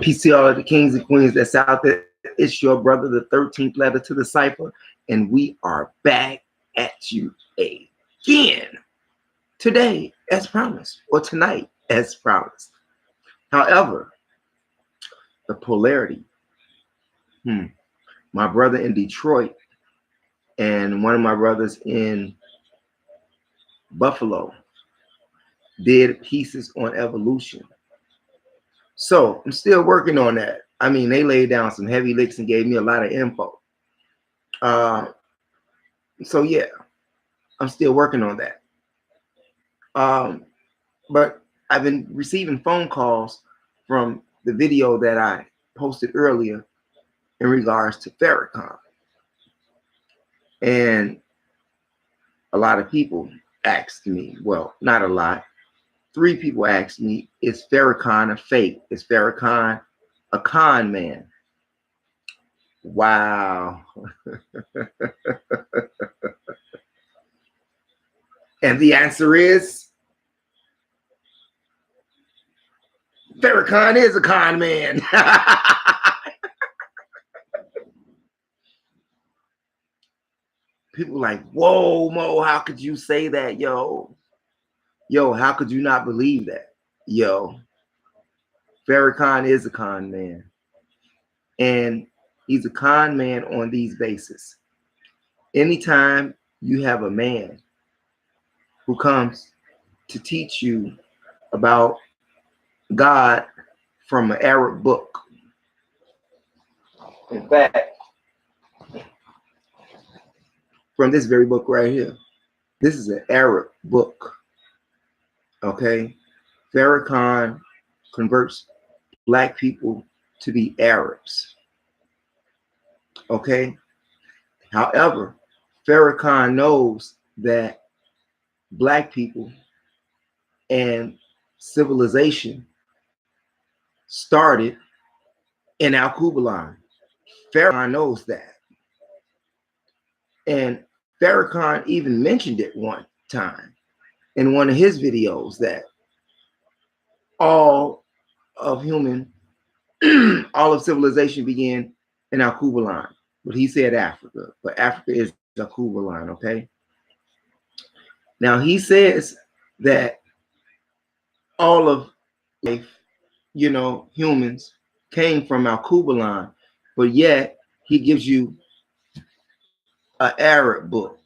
Peace to all of the kings and queens that's out there. It's your brother, the 13th letter to the cipher, and we are back at you again. Today, as promised, or tonight, as promised. However, the polarity. My brother in Detroit and one of my brothers in Buffalo did pieces on evolution. So I'm still working on that. I mean, they laid down some heavy licks and gave me a lot of info. So yeah, I'm still working on that. But I've been receiving phone calls from the video that I posted earlier in regards to Farrakhan. And a lot of people asked me, well, not a lot. 3 people asked me, is Farrakhan a fake? Is Farrakhan a con man? Wow. And the answer is, Farrakhan is a con man. People like, whoa, Mo, how could you say that, yo? Yo, how could you not believe that? Yo, Farrakhan is a con man. And he's a con man on these bases. Anytime you have a man who comes to teach you about God from an Arab book. In fact, from this very book right here, this is an Arab book. Okay, Farrakhan converts black people to be Arabs. Okay, however, Farrakhan knows that black people and civilization started in Al-Qubalan. Farrakhan knows that. And Farrakhan even mentioned it one time in one of his videos that all of civilization began in Al-Qubalan. But he said Africa, but Africa is Al-Qubalan, okay? Now he says that all of life, humans came from Al-Qubalan, but yet he gives you an Arab book.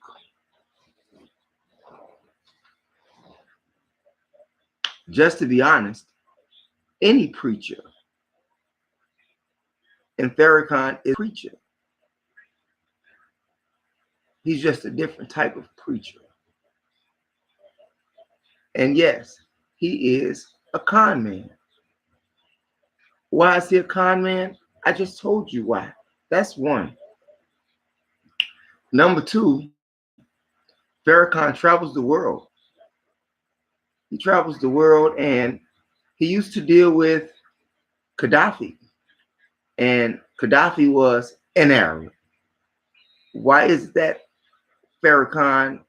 Just to be honest, any preacher, and Farrakhan is a preacher. He's just a different type of preacher. And yes, he is a con man. Why is he a con man? I just told you why. That's one. Number 2, Farrakhan travels the world. He travels the world, and he used to deal with Gaddafi. And Gaddafi was an Arab. Why is that Farrakhan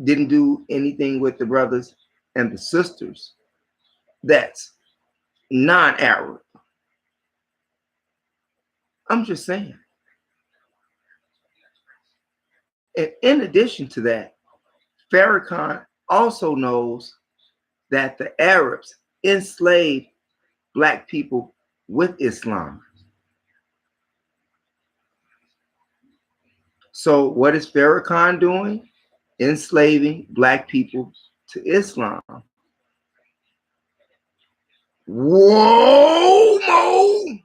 didn't do anything with the brothers and the sisters that's non-Arab? I'm just saying. And in addition to that, Farrakhan also knows that the Arabs enslaved black people with Islam. So what is Farrakhan doing? Enslaving black people to Islam. Whoa, Mo!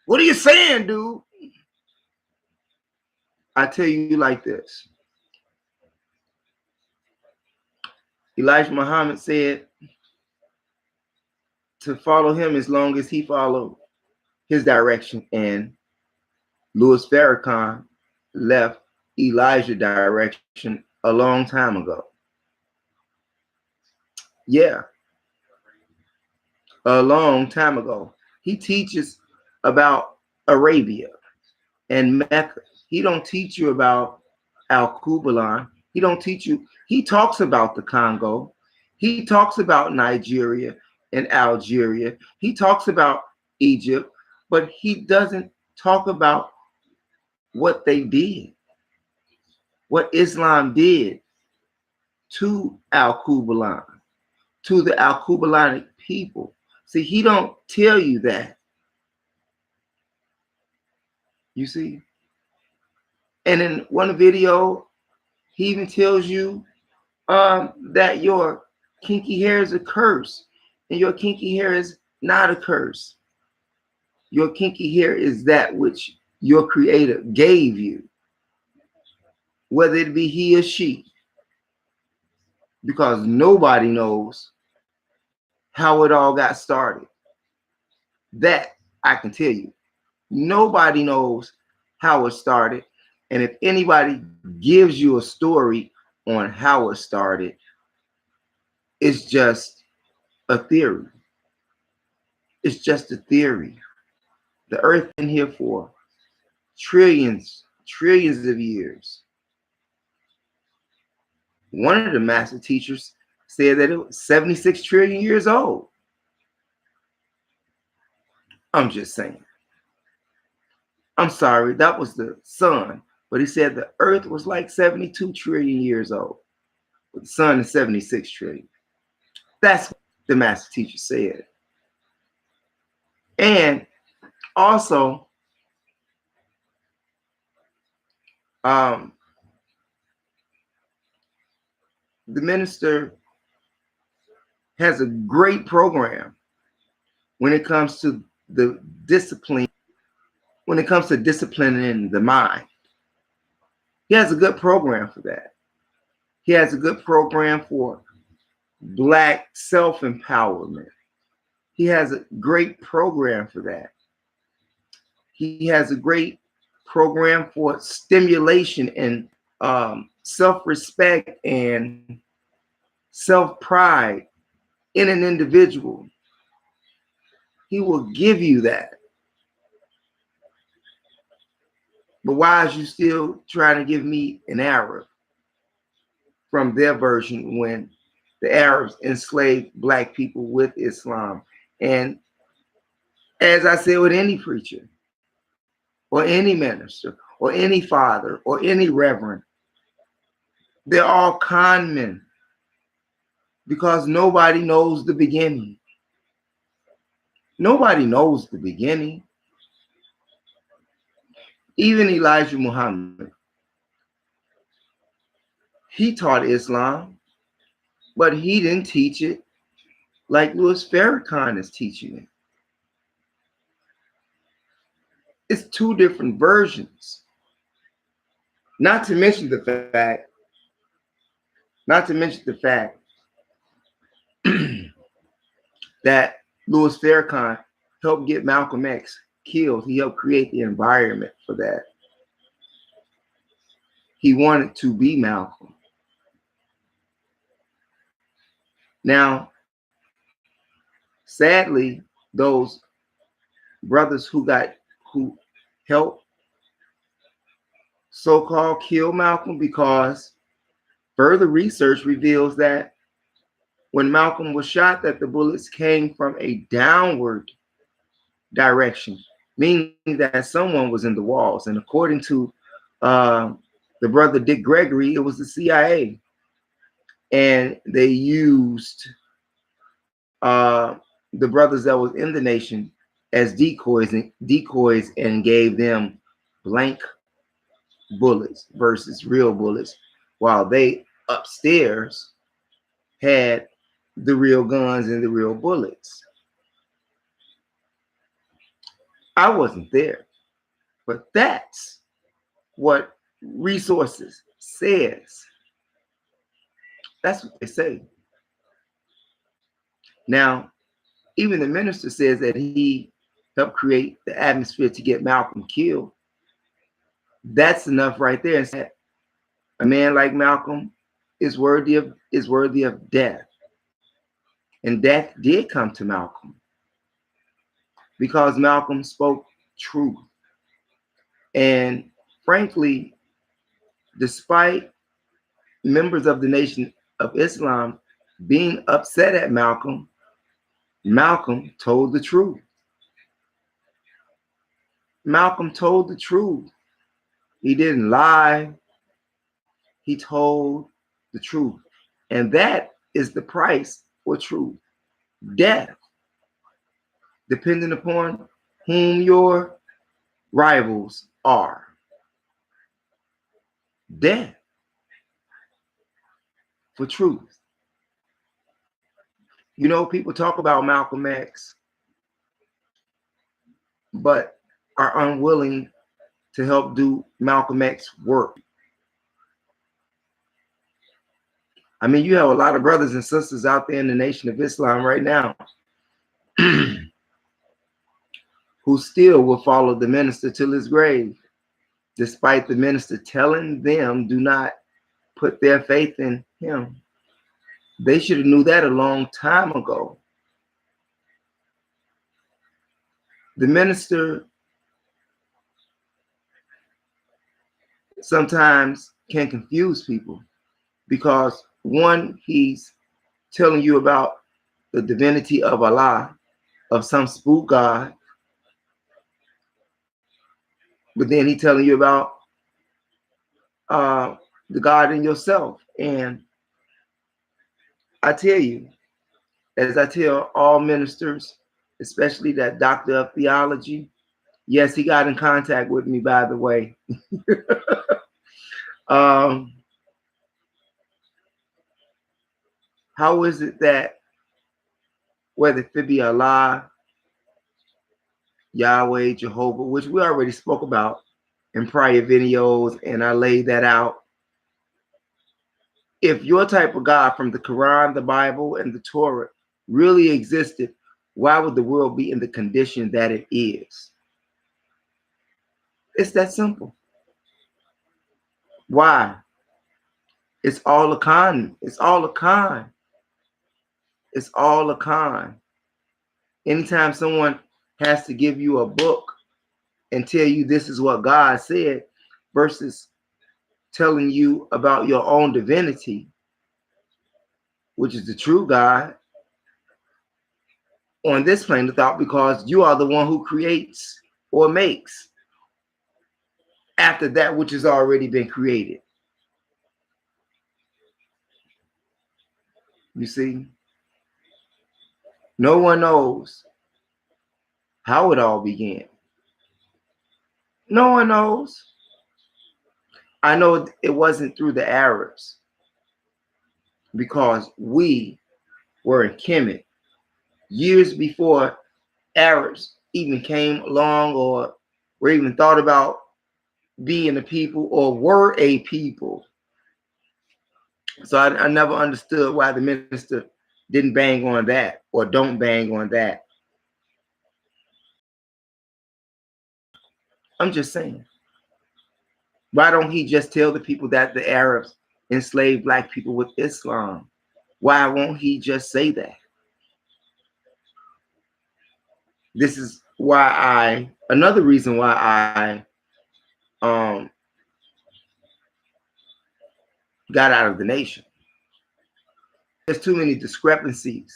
What are you saying, dude? I tell you like this. Elijah Muhammad said to follow him as long as he followed his direction, and Louis Farrakhan left Elijah's direction a long time ago. Yeah, a long time ago. He teaches about Arabia and Mecca. He don't teach you about Al-Qubalan. He talks about the Congo. He talks about Nigeria, and Algeria. He talks about Egypt, but he doesn't talk about what they did, what Islam did to Al-Kubalan, to the Al-Kubalanic people. See, he don't tell you that, you see. And in one video, he even tells you that your kinky hair is a curse, and your kinky hair is not a curse. Your kinky hair is that which your creator gave you, whether it be he or she, because nobody knows how it all got started. That I can tell you. Nobody knows how it started. And if anybody gives you a story on how it started, it's just a theory. It's just a theory. The earth been here for trillions of years. One of the master teachers said that it was 76 trillion years old. I'm just saying. I'm sorry, that was the sun. But he said the earth was like 72 trillion years old. But the sun is 76 trillion. That's what the master teacher said. And also, the minister has a great program when it comes to the discipline, when it comes to disciplining the mind. He has a good program for that. He has a good program for Black self-empowerment. He has a great program for that. He has a great program for stimulation and self-respect and self-pride in an individual. He will give you that. But why is you still trying to give me an Arab from their version when the Arabs enslaved Black people with Islam? And as I said with any preacher or any minister or any father or any reverend, they're all con men because nobody knows the beginning. Nobody knows the beginning. Even Elijah Muhammad, he taught Islam, but he didn't teach it like Louis Farrakhan is teaching it. It's two different versions. Not to mention the fact that Louis Farrakhan helped get Malcolm X killed. He helped create the environment for that. He wanted to be Malcolm. Now, sadly, those brothers who helped so-called kill Malcolm, because further research reveals that when Malcolm was shot, that the bullets came from a downward direction, meaning that someone was in the walls. And according to the brother Dick Gregory, it was the CIA. And they used the brothers that was in the nation as decoys and gave them blank bullets versus real bullets, while they upstairs had the real guns and the real bullets. I wasn't there, but that's what resources says. That's what they say. Now, even the minister says that he helped create the atmosphere to get Malcolm killed. That's enough right there. And a man like Malcolm is worthy of death. And death did come to Malcolm because Malcolm spoke truth. And frankly, despite members of the Nation of Islam being upset at Malcolm, Malcolm told the truth. Malcolm told the truth. He didn't lie. He told the truth. And that is the price for truth. Death, depending upon whom your rivals are. Death for truth. You know, people talk about Malcolm X, but are unwilling to help do Malcolm X work. I mean, you have a lot of brothers and sisters out there in the Nation of Islam right now who still will follow the minister till his grave, despite the minister telling them do not put their faith in him. They should have knew that a long time ago. The minister sometimes can confuse people because one, he's telling you about the divinity of Allah, of some spook god, but then he's telling you about the God in yourself. And I tell you, as I tell all ministers, especially that doctor of theology, yes, he got in contact with me, by the way. How is it that whether it be Allah, Yahweh, Jehovah, which we already spoke about in prior videos, and I laid that out. If your type of God from the Quran, the Bible, and the Torah really existed, why would the world be in the condition that it is? It's that simple. Why? It's all a con. It's all a con. It's all a con. Anytime someone has to give you a book and tell you this is what God said versus telling you about your own divinity, which is the true God, on this plane of thought, because you are the one who creates or makes after that which has already been created. You see, no one knows how it all began. No one knows. I know it wasn't through the Arabs because we were in Kemet years before Arabs even came along or were even thought about being a people or were a people. So I never understood why the minister didn't bang on that or don't bang on that. I'm just saying. Why don't he just tell the people that the Arabs enslaved black people with Islam? Why won't he just say that? This is why another reason why I got out of the nation. There's too many discrepancies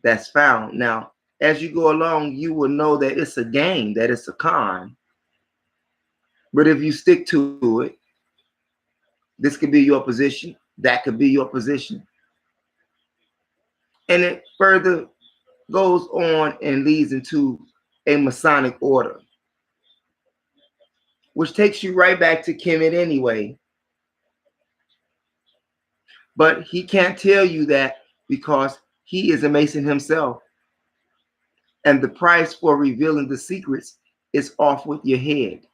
that's found. Now, as you go along, you will know that it's a game, that it's a con. But if you stick to it, this could be your position, that could be your position. And it further goes on and leads into a Masonic order, which takes you right back to Kemet anyway. But he can't tell you that because he is a Mason himself. And the price for revealing the secrets is off with your head.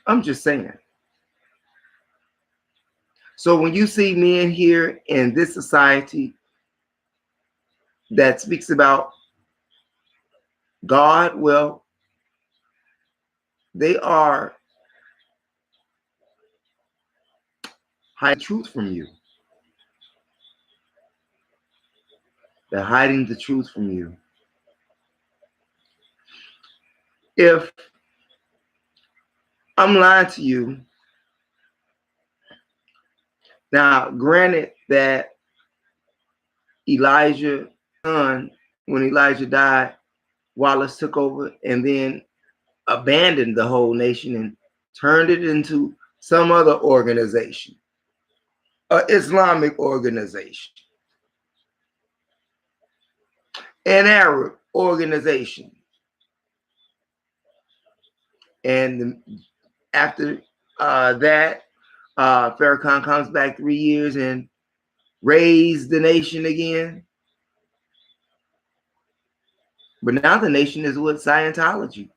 I'm just saying. So when you see men here in this society that speaks about God, well, they are hiding truth from you. They're hiding the truth from you. If I'm lying to you, now granted that Elijah son, when Elijah died, Wallace took over and then abandoned the whole nation and turned it into some other organization, an Islamic organization, an Arab organization. And after that, Farrakhan comes back 3 years and raised the nation again. But now the nation is with Scientology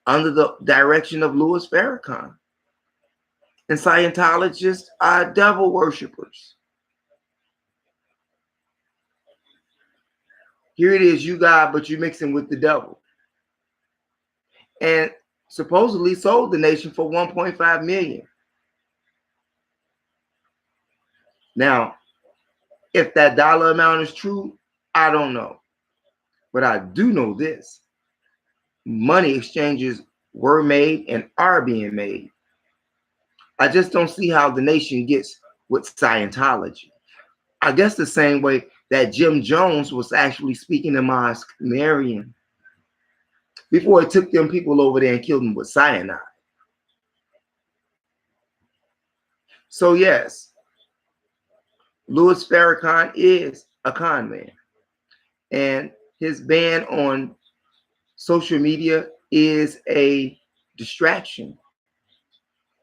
under the direction of Louis Farrakhan. And Scientologists are devil worshippers. Here it is, you God, but you're mixing with the devil. And supposedly sold the nation for 1.5 million. Now, if that dollar amount is true, I don't know. But I do know this. Money exchanges were made and are being made. I just don't see how the nation gets with Scientology. I guess the same way that Jim Jones was actually speaking to Mosque Marion before he took them people over there and killed them with cyanide. So yes, Louis Farrakhan is a con man. And his ban on social media is a distraction.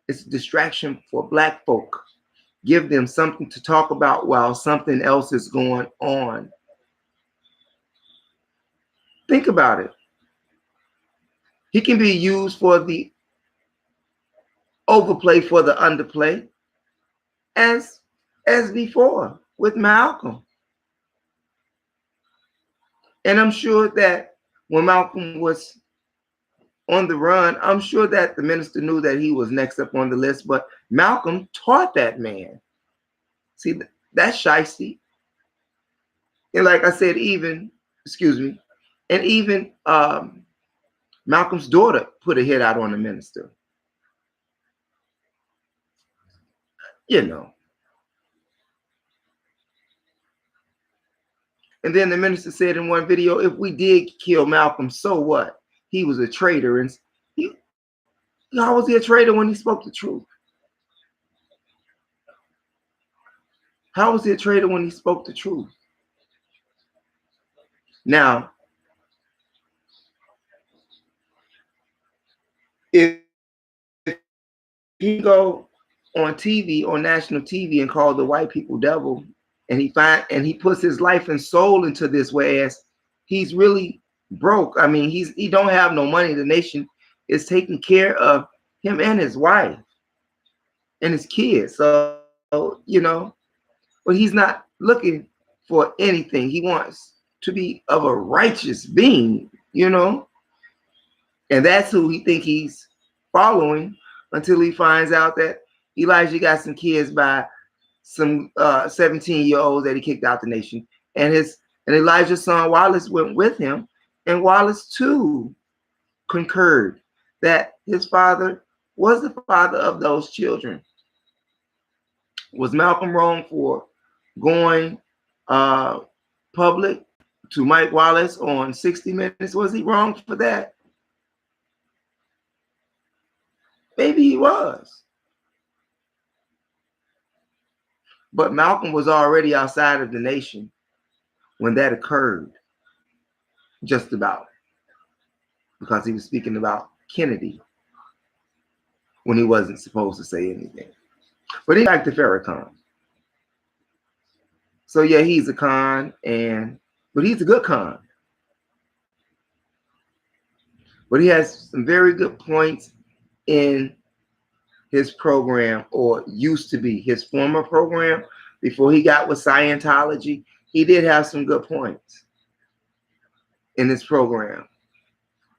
It's a distraction for Black folk. Give them something to talk about while something else is going on. Think about it. He can be used for the overplay for the underplay as before with Malcolm. And I'm sure that when Malcolm was on the run, I'm sure that the minister knew that he was next up on the list, but Malcolm taught that man. See, that's shiesty. And like I said, even Malcolm's daughter put a hit out on the minister. You know. And then the minister said in one video, if we did kill Malcolm, so what? He was a traitor. And how was he a traitor when he spoke the truth? How was he a traitor when he spoke the truth? Now, if he go on TV, on national TV, and call the white people devil, and he puts his life and soul into this, whereas he's really broke. I mean, he don't have no money. The nation is taking care of him and his wife and his kids. So, you know, but he's not looking for anything. He wants to be of a righteous being, you know, and that's who he think he's following until he finds out that Elijah got some kids by some 17-year-olds that he kicked out the nation. And Elijah's son Wallace went with him, and Wallace too concurred that his father was the father of those children. Was Malcolm wrong for going public to Mike Wallace on 60 Minutes? Was he wrong for that? Maybe he was. But Malcolm was already outside of the nation when that occurred, just about, because he was speaking about Kennedy when he wasn't supposed to say anything. But he back to Farrakhan. So yeah, he's a con, but he's a good con. But he has some very good points in his program, or used to be his former program before he got with Scientology. He did have some good points in his program,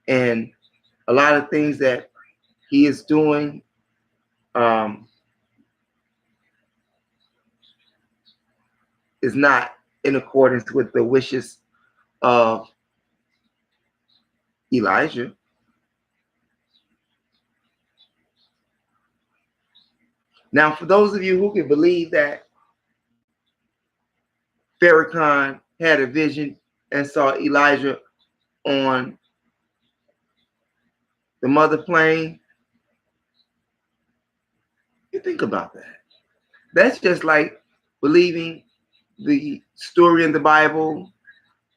and a lot of things that he is doing is not in accordance with the wishes of Elijah. Now, for those of you who can believe that Farrakhan had a vision and saw Elijah on the mother plane. You think about that. That's just like believing the story in the Bible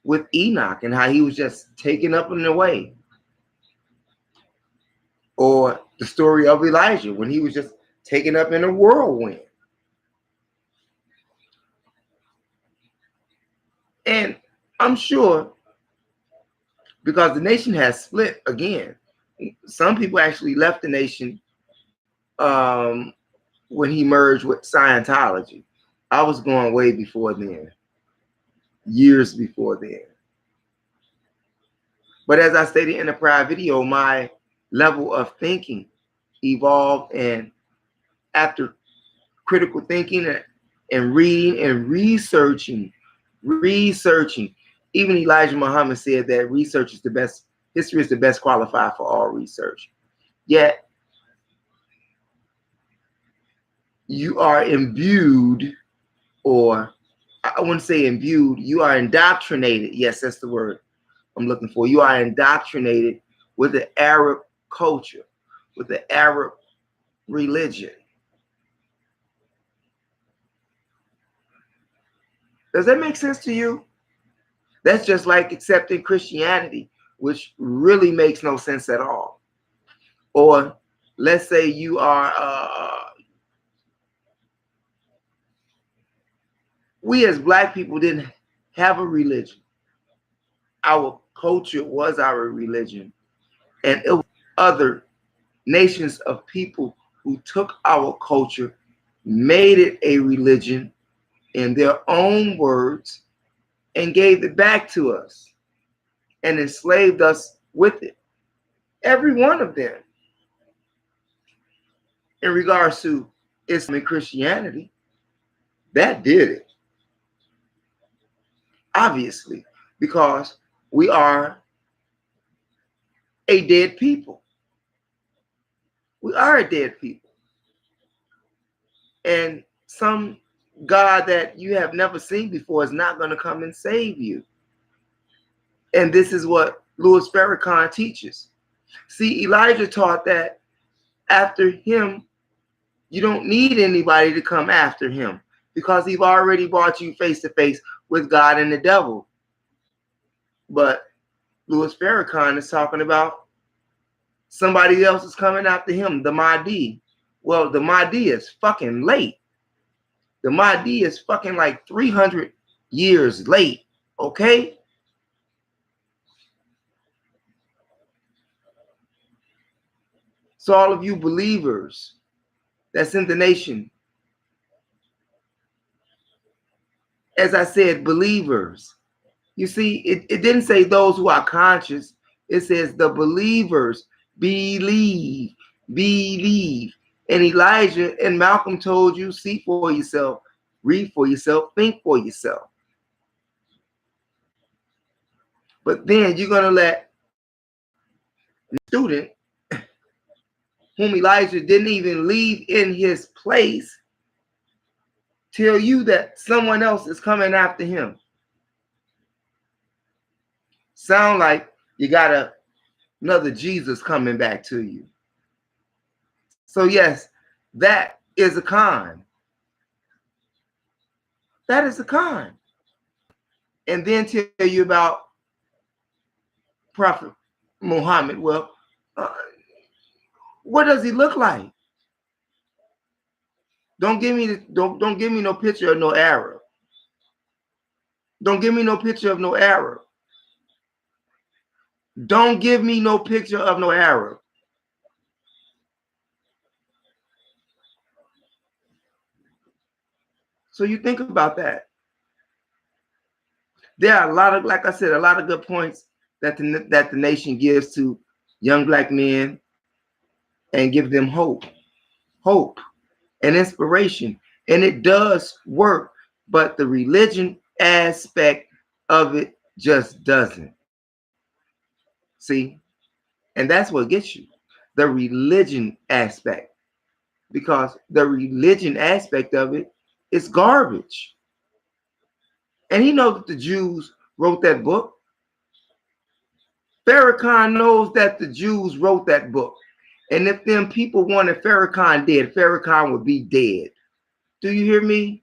with Enoch and how he was just taken up and away. Or the story of Elijah when he was just taken up in a whirlwind. And I'm sure because the nation has split again. Some people actually left the nation when he merged with Scientology. I was going way before then, years before then. But as I stated in a prior video, my level of thinking evolved, and after critical thinking and reading and researching, even Elijah Muhammad said that research is the best, history is the best qualified for all research. Yet, you are imbued, or I wouldn't say imbued, you are indoctrinated. Yes, that's the word I'm looking for. You are indoctrinated with the Arab culture, with the Arab religion. Does that make sense to you? That's just like accepting Christianity, which really makes no sense at all. Or let's say you are, we as Black people didn't have a religion. Our culture was our religion. And it was other nations of people who took our culture, made it a religion in their own words, and gave it back to us and enslaved us with it. Every one of them. In regards to Islam and Christianity, that did it. Obviously, because we are a dead people. We are a dead people. And some God that you have never seen before is not going to come and save you. And this is what Louis Farrakhan teaches. See, Elijah taught that after him, you don't need anybody to come after him because he's already brought you face to face with God and the devil. But Louis Farrakhan is talking about somebody else is coming after him, the Mahdi. Well, the Mahdi is fucking late. The Mahdi is fucking like 300 years late, okay? So all of you believers that's in the nation, as I said, believers. You see, it didn't say those who are conscious. It says the believers believe. And Elijah and Malcolm told you, see for yourself, read for yourself, think for yourself. But then you're going to let the student, whom Elijah didn't even leave in his place, tell you that someone else is coming after him. Sound like you got another Jesus coming back to you. So yes, that is a con. That is a con. And then tell you about Prophet Muhammad. Well, what does he look like? Don't give me no picture of no Arab. Don't give me no picture of no Arab. Don't give me no picture of no Arab. So you think about that. There are a lot of, like I said, a lot of good points that the nation gives to young Black men and give them hope and inspiration. And it does work, but the religion aspect of it just doesn't. See? And that's what gets you, the religion aspect, because the religion aspect of it is garbage. And he knows that the Jews wrote that book. Farrakhan knows that the Jews wrote that book. And if them people wanted Farrakhan dead, Farrakhan would be dead. Do you hear me?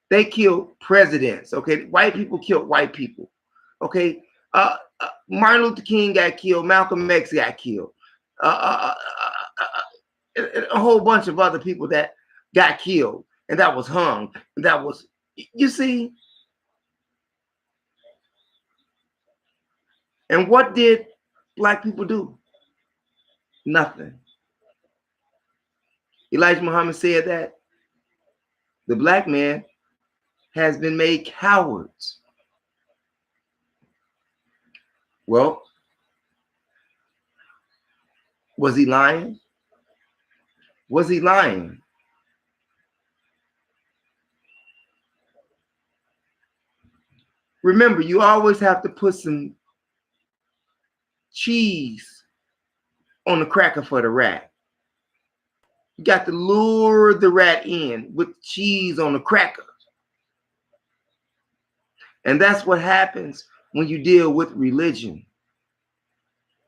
They killed presidents, okay? White people killed white people, okay? Martin Luther King got killed. Malcolm X got killed. A whole bunch of other people that got killed and that was hung. And that was, you see? And what did black people do? Nothing. Elijah Muhammad said that the black man has been made cowards. Well, was he lying? Was he lying? Remember, you always have to put some cheese on the cracker for the rat. You got to lure the rat in with cheese on the cracker. And that's what happens when you deal with religion.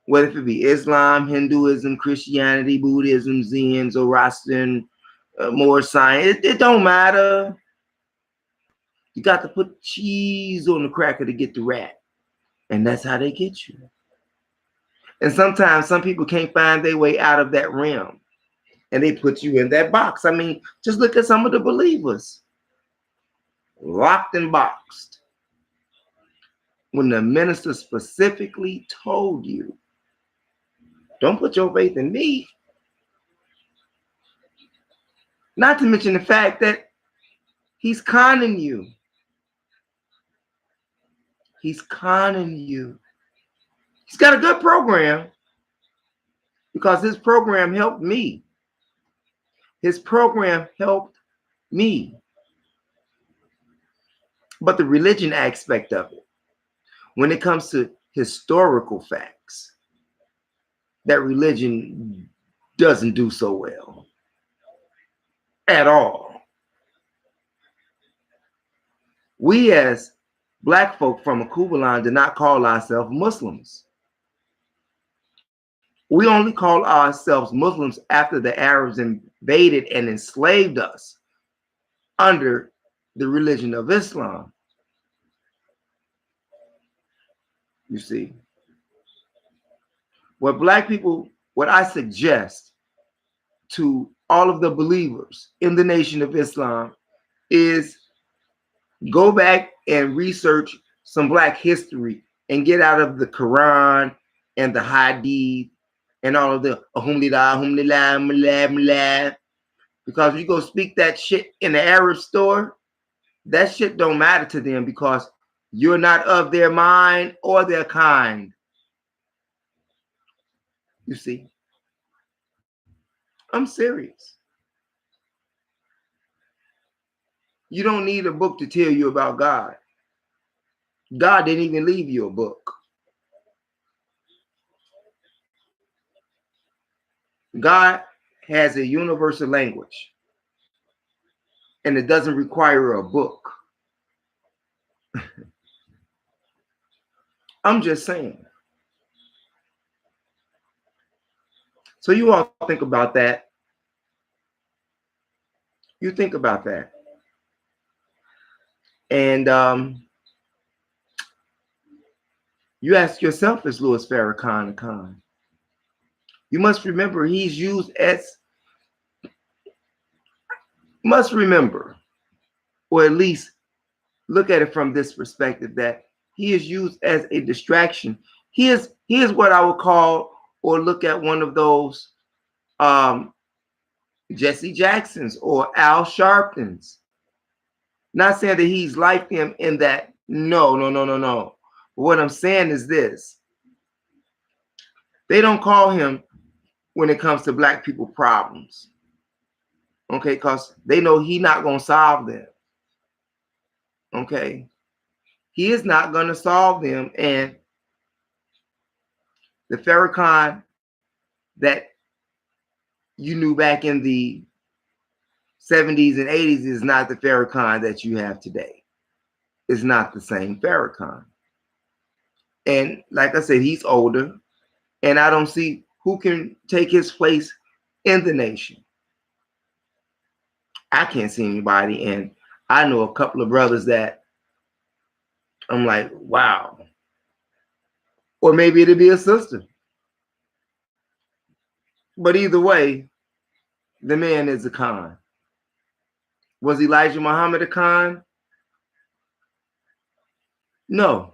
Whether it be Islam, Hinduism, Christianity, Buddhism, Zen, Zoroastrian, more science, it don't matter. You got to put cheese on the cracker to get the rat. And that's how they get you. And sometimes some people can't find their way out of that realm. And they put you in that box. I mean, just look at some of the believers. Locked and boxed. When the minister specifically told you, don't put your faith in me. Not to mention the fact that he's conning you. He's conning you. He's got a good program because his program helped me. His program helped me. But the religion aspect of it, when it comes to historical facts, that religion doesn't do so well at all. We as black folk from Akubalan did not call ourselves Muslims. We only call ourselves Muslims after the Arabs invaded and enslaved us under the religion of Islam. You see, what black people, what I suggest to all of the believers in the Nation of Islam is go back and research some black history and get out of the Quran and the Hadith and all of the because you go speak that shit in the Arab store, that shit don't matter to them because you're not of their mind or their kind. You see, I'm serious. You don't need a book to tell you about God. God didn't even leave you a book. God has a universal language, and it doesn't require a book. I'm just saying. So you all think about that. You think about that. And you ask yourself, is Louis Farrakhan a con? You must remember he's used as, must remember, or at least look at it from this perspective, that he is used as a distraction. He is what I would call, or look at one of those Jesse Jacksons or Al Sharptons. Not saying that he's like them in that, no. What I'm saying is this. They don't call him when it comes to black people problems. Okay, because they know he's not going to solve them. Okay. He is not going to solve them. And the Farrakhan that you knew back in the 70s and 80s is not the Farrakhan that you have today. is not the same Farrakhan. And like I said, he's older, and I don't see who can take his place in the nation. I can't see anybody, and I know a couple of brothers that I'm like, wow. Or maybe it'll be a sister. But either way, the man is a con. Was Elijah Muhammad a con? No.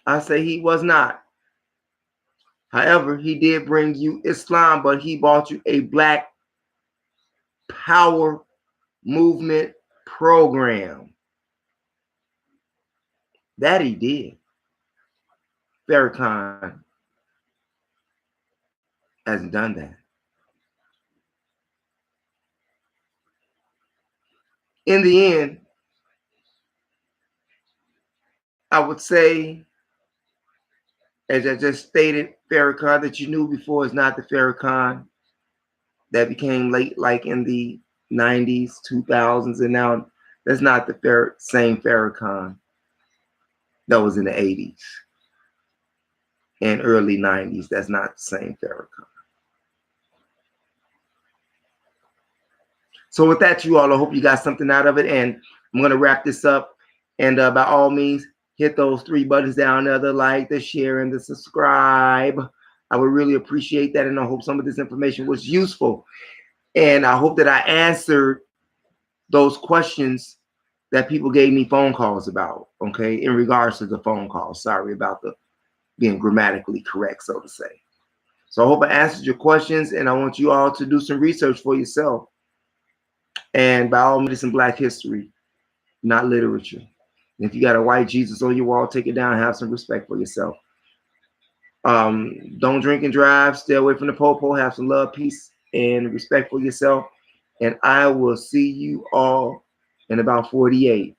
I say he was not. However, he did bring you Islam, but he brought you a black power movement program. That he did. Farrakhan hasn't done that. In the end, I would say, as I just stated, Farrakhan that you knew before is not the Farrakhan that became late, like in the 90s, 2000s, and now that's not the same Farrakhan that was in the 80s and early 90s. That's not the same Farrakhan. So with that, you all, I hope you got something out of it, and I'm going to wrap this up. And by all means, hit those 3 buttons down there, the like, the share, and the subscribe. I would really appreciate that, and I hope some of this information was useful. And I hope that I answered those questions that people gave me phone calls about, okay, in regards to the phone call. Sorry about the being grammatically correct, so to say. So I hope I answered your questions, and I want you all to do some research for yourself. And by all means, some Black history, not literature. And if you got a white Jesus on your wall, take it down. Have some respect for yourself. Don't drink and drive. Stay away from the po-po. Have some love, peace, and respect for yourself. And I will see you all in about 48.